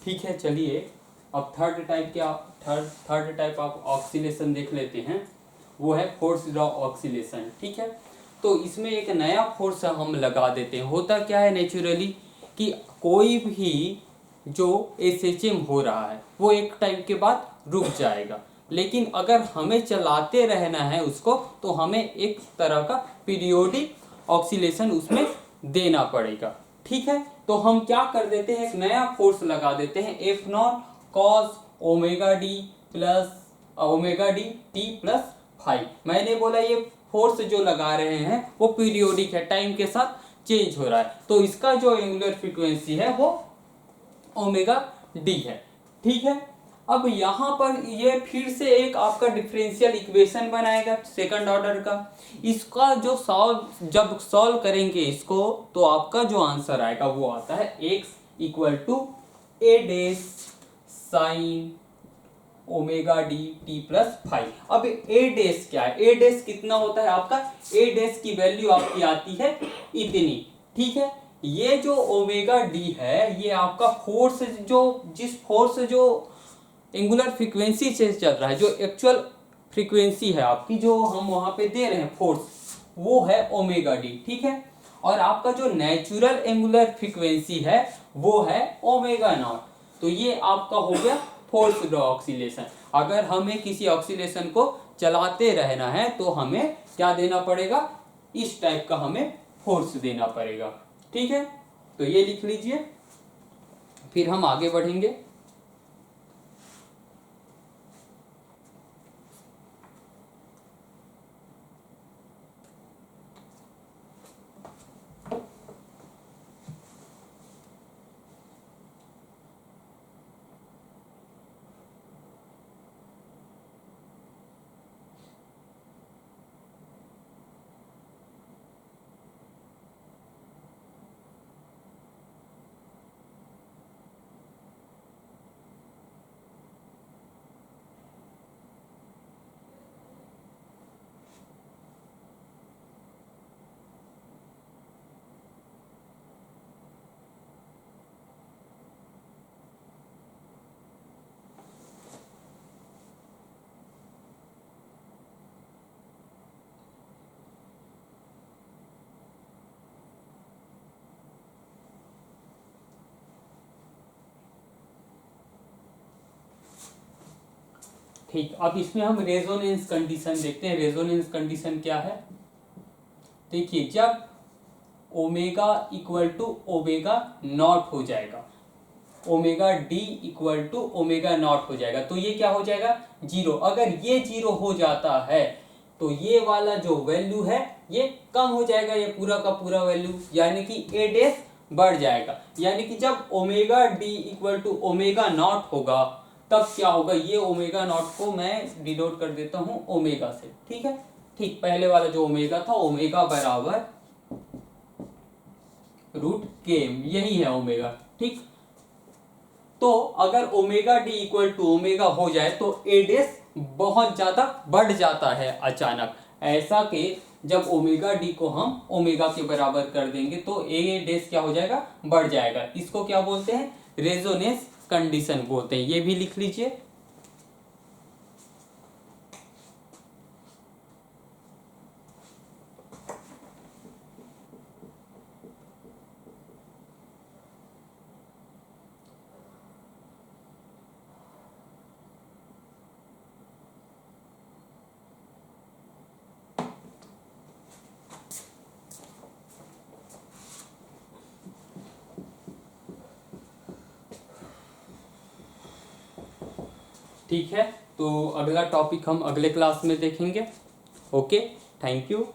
ठीक है, चलिए अब थर्ड टाइप ऑफ ऑक्सीलेशन देख लेते हैं। वो है फोर्स ड्रॉ ऑक्सीलेशन। ठीक है, तो इसमें एक नया फोर्स हम लगा देते हैं। होता क्या है नेचुरली कि कोई भी जो एसएचएम हो रहा है वो एक टाइम के बाद रुक जाएगा, लेकिन अगर हमें चलाते रहना है उसको तो हमें एक तरह का पीरियोडिक ऑक्सीलेशन उसमें देना पड़ेगा। ठीक है, तो हम क्या कर देते हैं, एक नया फोर्स लगा देते हैं, F not cos omega D plus omega d t plus five. मैंने बोला ये फोर्स जो लगा रहे हैं वो पीरियोडिक है, टाइम के साथ चेंज हो रहा है, तो इसका जो एंगुलर फ्रीक्वेंसी है वो ओमेगा डी है। ठीक है, अब यहाँ पर ये फिर से एक आपका डिफरेंशियल इक्वेशन बनाएगा सेकंड ऑर्डर का। इसका जो जब सॉल्व करेंगे इसको तो आपका जो आंसर आएगा वो आता है x इक्वल टू ए डेस sine omega d t plus five. अब ए डेस क्या है, ए डेस कितना होता है आपका, ए डेस की वैल्यू आपकी आती है इतनी। ठीक है, ये जो ओमेगा डी है ये आपका फोर्स, जिस फोर्स जो एंगुलर फ्रीक्वेंसी से चल रहा है, जो एक्चुअल फ्रीक्वेंसी है आपकी जो हम वहां पे दे रहे हैं फोर्स, वो है ओमेगा डी। ठीक है, और आपका जो नेचुरल एंगुलर फ्रीक्वेंसी है वो है ओमेगा नॉट। तो ये आपका हो गया फोर्स ड्रॉ ऑक्सीलेशन। अगर हमें किसी ऑक्सीलेशन को चलाते रहना है तो हमें क्या देना पड़ेगा, इस टाइप का हमें फोर्स देना पड़ेगा। ठीक है, तो ये लिख लीजिए, फिर हम आगे बढ़ेंगे। ठीक, अब इसमें हम रेजोनेंस कंडीशन देखते हैं। रेजोनेंस कंडीशन क्या है, देखिए जब omega equal to omega naught हो जाएगा, omega d equal to omega naught हो जाएगा, तो ये क्या हो जाएगा, जीरो। अगर ये जीरो हो जाता है तो ये वाला जो वैल्यू है ये कम हो जाएगा, ये पूरा का पूरा वैल्यू, यानी कि ए डेस बढ़ जाएगा। यानी कि जब omega d equal to omega naught होगा तब क्या होगा, ये ओमेगा नॉट को मैं डिनोट कर देता हूं ओमेगा से। ठीक है, ठीक, पहले वाला जो ओमेगा था, ओमेगा बराबर रूट के, यही है ओमेगा। ठीक, तो अगर omega d equal to omega हो जाए तो ए डेस बहुत ज्यादा बढ़ जाता है अचानक। ऐसा कि जब ओमेगा डी को हम ओमेगा के बराबर कर देंगे तो ए डेस क्या हो जाएगा, बढ़ जाएगा। इसको क्या बोलते हैं, रेजोनेंस कंडीशन बोलते हैं। ये भी लिख लीजिए। ठीक है, तो अगला टॉपिक हम अगले क्लास में देखेंगे। Okay, thank you.